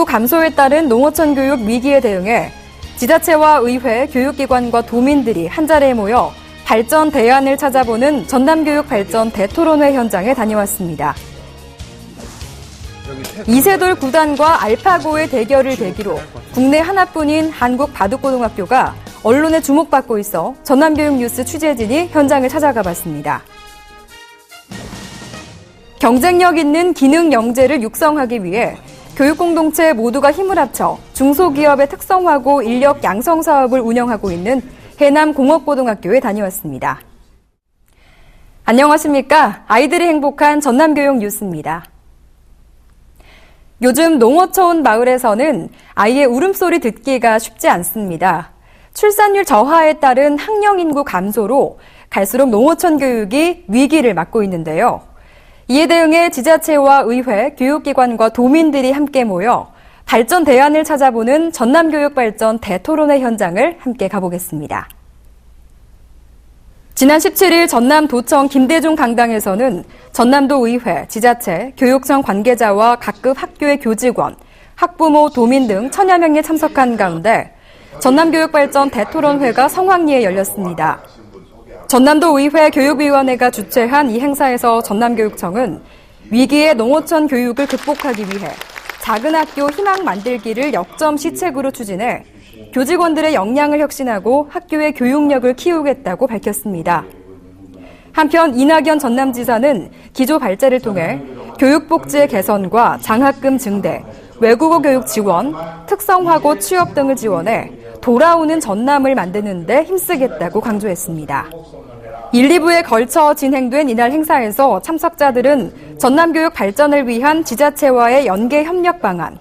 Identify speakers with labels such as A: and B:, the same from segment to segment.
A: 감소에 따른 농어촌 교육 위기에 대응해 지자체와 의회, 교육기관과 도민들이 한자리에 모여 발전 대안을 찾아보는 전남교육 발전 대토론회 현장에 다녀왔습니다. 이세돌 구단과 알파고의 대결을 계기로 국내 하나뿐인 한국 바둑고등학교가 언론에 주목받고 있어 전남교육뉴스 취재진이 현장을 찾아가 봤습니다. 경쟁력 있는 기능 영재를 육성하기 위해 교육공동체 모두가 힘을 합쳐 중소기업의 특성화고 인력 양성 사업을 운영하고 있는 해남공업고등학교에 다녀왔습니다. 안녕하십니까? 아이들이 행복한 전남교육뉴스입니다. 요즘 농어촌 마을에서는 아이의 울음소리 듣기가 쉽지 않습니다. 출산율 저하에 따른 학령 인구 감소로 갈수록 농어촌 교육이 위기를 맞고 있는데요. 이에 대응해 지자체와 의회, 교육기관과 도민들이 함께 모여 발전 대안을 찾아보는 전남교육 발전 대토론회 현장을 함께 가보겠습니다. 지난 17일 전남도청 김대중 강당에서는 전남도 의회, 지자체, 교육청 관계자와 각급 학교의 교직원, 학부모, 도민 등 1000여 명이 참석한 가운데 전남교육발전 대토론회가 성황리에 열렸습니다. 전남도 의회 교육위원회가 주최한 이 행사에서 전남교육청은 위기의 농어촌 교육을 극복하기 위해 작은 학교 희망 만들기를 역점 시책으로 추진해 교직원들의 역량을 혁신하고 학교의 교육력을 키우겠다고 밝혔습니다. 한편 이낙연 전남지사는 기조 발제를 통해 교육복지의 개선과 장학금 증대, 외국어 교육 지원, 특성화고 취업 등을 지원해 돌아오는 전남을 만드는 데 힘쓰겠다고 강조했습니다. 1, 2부에 걸쳐 진행된 이날 행사에서 참석자들은 전남교육 발전을 위한 지자체와의 연계 협력 방안,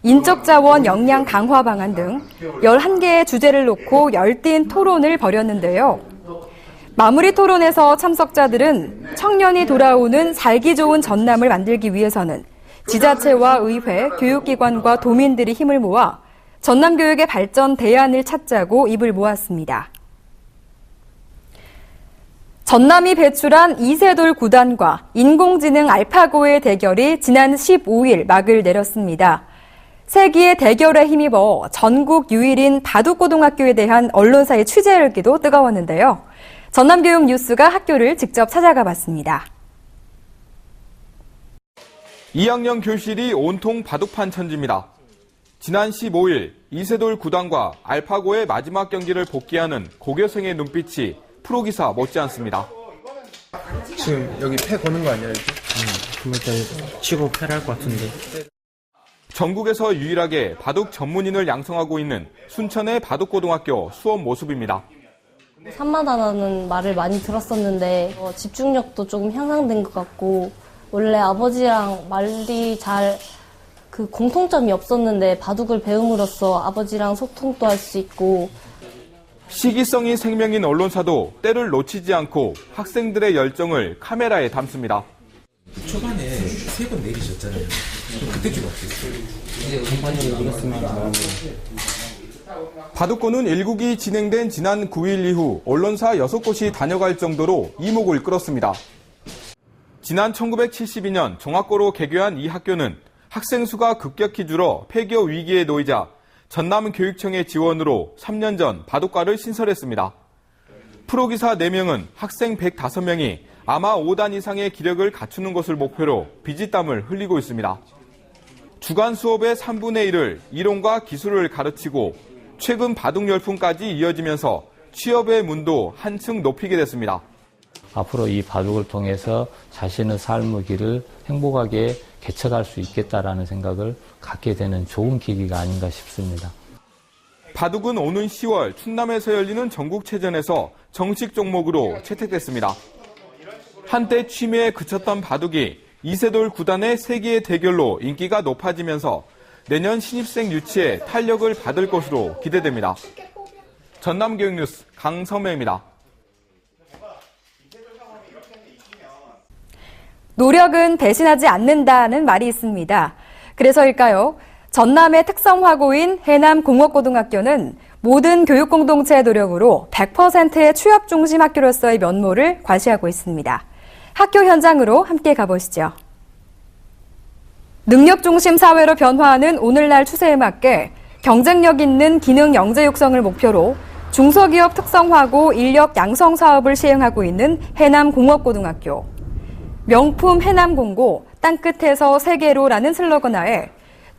A: 인적 자원 역량 강화 방안 등 11개의 주제를 놓고 열띤 토론을 벌였는데요. 마무리 토론에서 참석자들은 청년이 돌아오는 살기 좋은 전남을 만들기 위해서는 지자체와 의회, 교육기관과 도민들이 힘을 모아 전남교육의 발전 대안을 찾자고 입을 모았습니다. 전남이 배출한 이세돌 구단과 인공지능 알파고의 대결이 지난 15일 막을 내렸습니다. 세기의 대결에 힘입어 전국 유일인 바둑고등학교에 대한 언론사의 취재 열기도 뜨거웠는데요. 전남교육뉴스가 학교를 직접 찾아가 봤습니다.
B: 2학년 교실이 온통 바둑판 천지입니다. 지난 15일 이세돌 구단과 알파고의 마지막 경기를 복귀하는 고교생의 눈빛이 프로기사 못지않습니다.
C: 지금 여기 패 거는 거 아니야?
D: 그럼 일단 치고 패를 할 것 같은데.
B: 전국에서 유일하게 바둑 전문인을 양성하고 있는 순천의 바둑고등학교 수업 모습입니다.
E: 산만하다는 말을 많이 들었었는데 집중력도 조금 향상된 것 같고 원래 아버지랑 말이 잘 공통점이 없었는데 바둑을 배움으로써 아버지랑 소통도 할 수 있고
B: 시기성이 생명인 언론사도 때를 놓치지 않고 학생들의 열정을 카메라에 담습니다.
F: 초반에 3번 내리셨잖아요. 그때 좀 어땠어요?
D: 이제 전반적으로 이겼으면 잘하는
B: 바둑고는 1국이 진행된 지난 9일 이후 언론사 6곳이 다녀갈 정도로 이목을 끌었습니다. 지난 1972년 종합고로 개교한 이 학교는 학생 수가 급격히 줄어 폐교 위기에 놓이자 전남교육청의 지원으로 3년 전 바둑과를 신설했습니다. 프로기사 4명은 학생 105명이 아마 5단 이상의 기력을 갖추는 것을 목표로 비지땀을 흘리고 있습니다. 주간 수업의 3분의 1을 이론과 기술을 가르치고 최근 바둑 열풍까지 이어지면서 취업의 문도 한층 높이게 됐습니다.
G: 앞으로 이 바둑을 통해서 자신의 삶의 길을 행복하게 개척할 수 있겠다라는 생각을 갖게 되는 좋은 계기가 아닌가 싶습니다.
B: 바둑은 오는 10월 충남에서 열리는 전국체전에서 정식 종목으로 채택됐습니다. 한때 취미에 그쳤던 바둑이 이세돌 구단의 세계의 대결로 인기가 높아지면서 내년 신입생 유치에 탄력을 받을 것으로 기대됩니다. 전남교육뉴스 강성명입니다.
A: 노력은 배신하지 않는다는 말이 있습니다. 그래서일까요? 전남의 특성화고인 해남공업고등학교는 모든 교육공동체의 노력으로 100%의 취업 중심 학교로서의 면모를 과시하고 있습니다. 학교 현장으로 함께 가보시죠. 능력 중심 사회로 변화하는 오늘날 추세에 맞게 경쟁력 있는 기능 영재 육성을 목표로 중소기업 특성화고 인력 양성 사업을 시행하고 있는 해남공업고등학교. 명품 해남공고 땅끝에서 세계로라는 슬로건 하에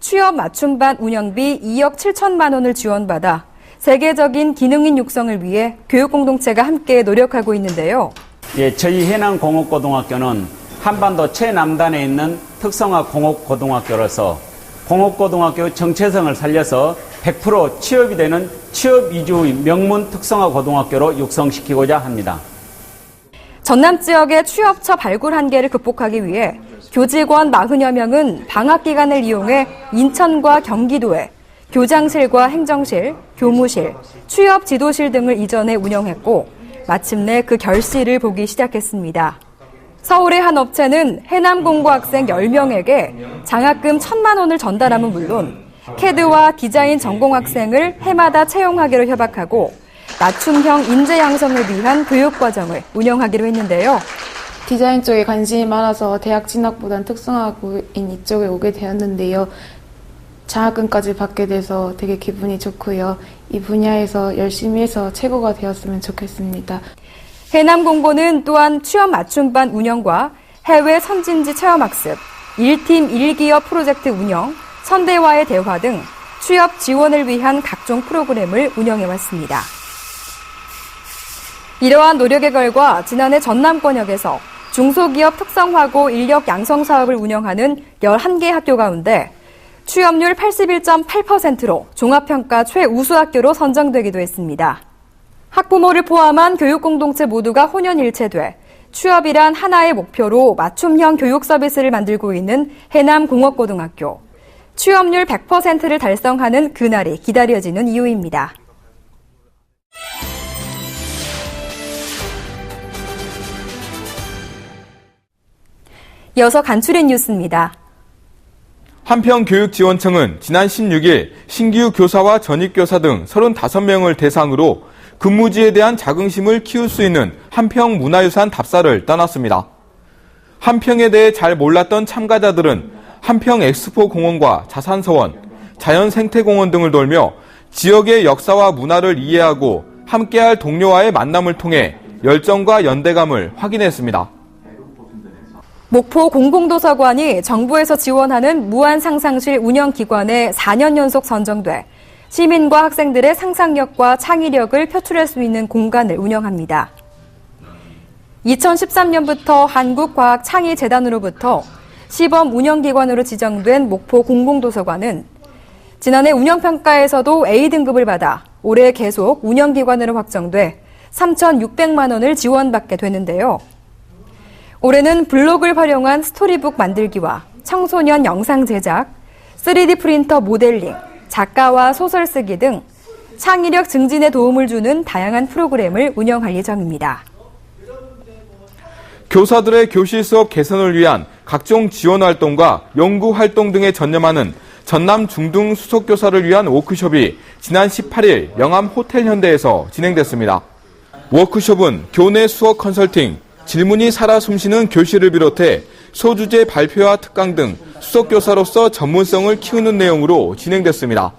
A: 취업 맞춤반 운영비 2억 7천만 원을 지원받아 세계적인 기능인 육성을 위해 교육공동체가 함께 노력하고 있는데요.
H: 예, 저희 해남공업고등학교는 한반도 최남단에 있는 특성화 공업고등학교로서 공업고등학교 정체성을 살려서 100% 취업이 되는 취업 위주의 명문 특성화 고등학교로 육성시키고자 합니다.
A: 전남 지역의 취업처 발굴 한계를 극복하기 위해 교직원 40여 명은 방학 기간을 이용해 인천과 경기도에 교장실과 행정실, 교무실, 취업 지도실 등을 이전해 운영했고 마침내 그 결실을 보기 시작했습니다. 서울의 한 업체는 해남공고 학생 10명에게 장학금 1,000만 원을 전달함은 물론 CAD와 디자인 전공 학생을 해마다 채용하기로 협약하고 맞춤형 인재 양성을 위한 교육과정을 운영하기로 했는데요.
I: 디자인 쪽에 관심이 많아서 대학 진학보단 특성화고인 이쪽에 오게 되었는데요. 장학금까지 받게 돼서 되게 기분이 좋고요. 이 분야에서 열심히 해서 최고가 되었으면 좋겠습니다.
A: 해남공고는 또한 취업 맞춤반 운영과 해외 선진지 체험학습, 1팀 1기업 프로젝트 운영, 선대와의 대화 등 취업 지원을 위한 각종 프로그램을 운영해왔습니다. 이러한 노력의 결과 지난해 전남권역에서 중소기업 특성화고 인력 양성 사업을 운영하는 11개 학교 가운데 취업률 81.8%로 종합평가 최우수 학교로 선정되기도 했습니다. 학부모를 포함한 교육공동체 모두가 혼연일체돼 취업이란 하나의 목표로 맞춤형 교육 서비스를 만들고 있는 해남공업고등학교. 취업률 100%를 달성하는 그날이 기다려지는 이유입니다. 이어서 간추린 뉴스입니다.
B: 한평교육지원청은 지난 16일 신규 교사와 전입교사 등 35명을 대상으로 근무지에 대한 자긍심을 키울 수 있는 한평 문화유산 답사를 떠났습니다. 한평에 대해 잘 몰랐던 참가자들은 한평 엑스포 공원과 자산서원, 자연생태공원 등을 돌며 지역의 역사와 문화를 이해하고 함께할 동료와의 만남을 통해 열정과 연대감을 확인했습니다.
A: 목포 공공도서관이 정부에서 지원하는 무한상상실 운영기관에 4년 연속 선정돼 시민과 학생들의 상상력과 창의력을 표출할 수 있는 공간을 운영합니다. 2013년부터 한국과학창의재단으로부터 시범 운영기관으로 지정된 목포 공공도서관은 지난해 운영평가에서도 A등급을 받아 올해 계속 운영기관으로 확정돼 3,600만 원을 지원받게 되는데요. 올해는 블록을 활용한 스토리북 만들기와 청소년 영상 제작, 3D 프린터 모델링, 작가와 소설 쓰기 등 창의력 증진에 도움을 주는 다양한 프로그램을 운영할 예정입니다.
B: 교사들의 교실 수업 개선을 위한 각종 지원 활동과 연구 활동 등에 전념하는 전남 중등 수석교사를 위한 워크숍이 지난 18일 영암 호텔 현대에서 진행됐습니다. 워크숍은 교내 수업 컨설팅, 질문이 살아 숨쉬는 교실을 비롯해 소주제 발표와 특강 등 수석교사로서 전문성을 키우는 내용으로 진행됐습니다.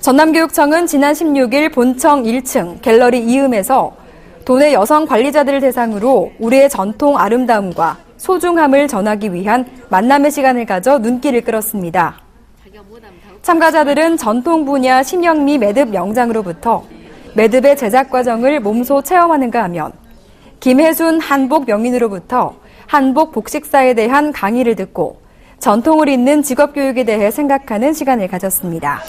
A: 전남교육청은 지난 16일 본청 1층 갤러리 이음에서 도내 여성 관리자들을 대상으로 우리의 전통 아름다움과 소중함을 전하기 위한 만남의 시간을 가져 눈길을 끌었습니다. 참가자들은 전통 분야 심영미 매듭 명장으로부터 매듭의 제작 과정을 몸소 체험하는가 하면 김혜순 한복 명인으로부터 한복 복식사에 대한 강의를 듣고 전통을 잇는 직업교육에 대해 생각하는 시간을 가졌습니다.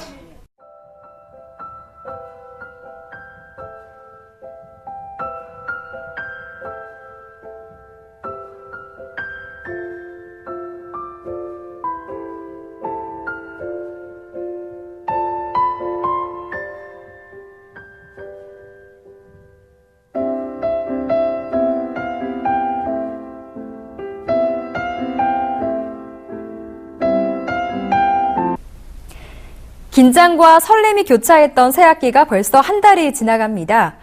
A: 긴장과 설렘이 교차했던 새학기가 벌써 한 달이 지나갑니다.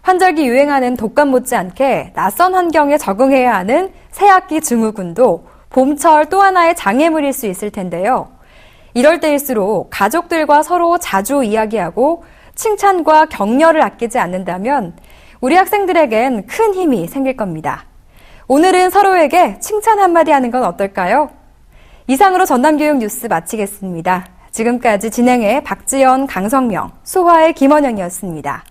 A: 환절기 유행하는 독감 못지않게 낯선 환경에 적응해야 하는 새학기 증후군도 봄철 또 하나의 장애물일 수 있을 텐데요. 이럴 때일수록 가족들과 서로 자주 이야기하고 칭찬과 격려를 아끼지 않는다면 우리 학생들에겐 큰 힘이 생길 겁니다. 오늘은 서로에게 칭찬 한마디 하는 건 어떨까요? 이상으로 전남교육 뉴스 마치겠습니다. 지금까지 진행의 박지연, 강성명, 수화의 김원영이었습니다.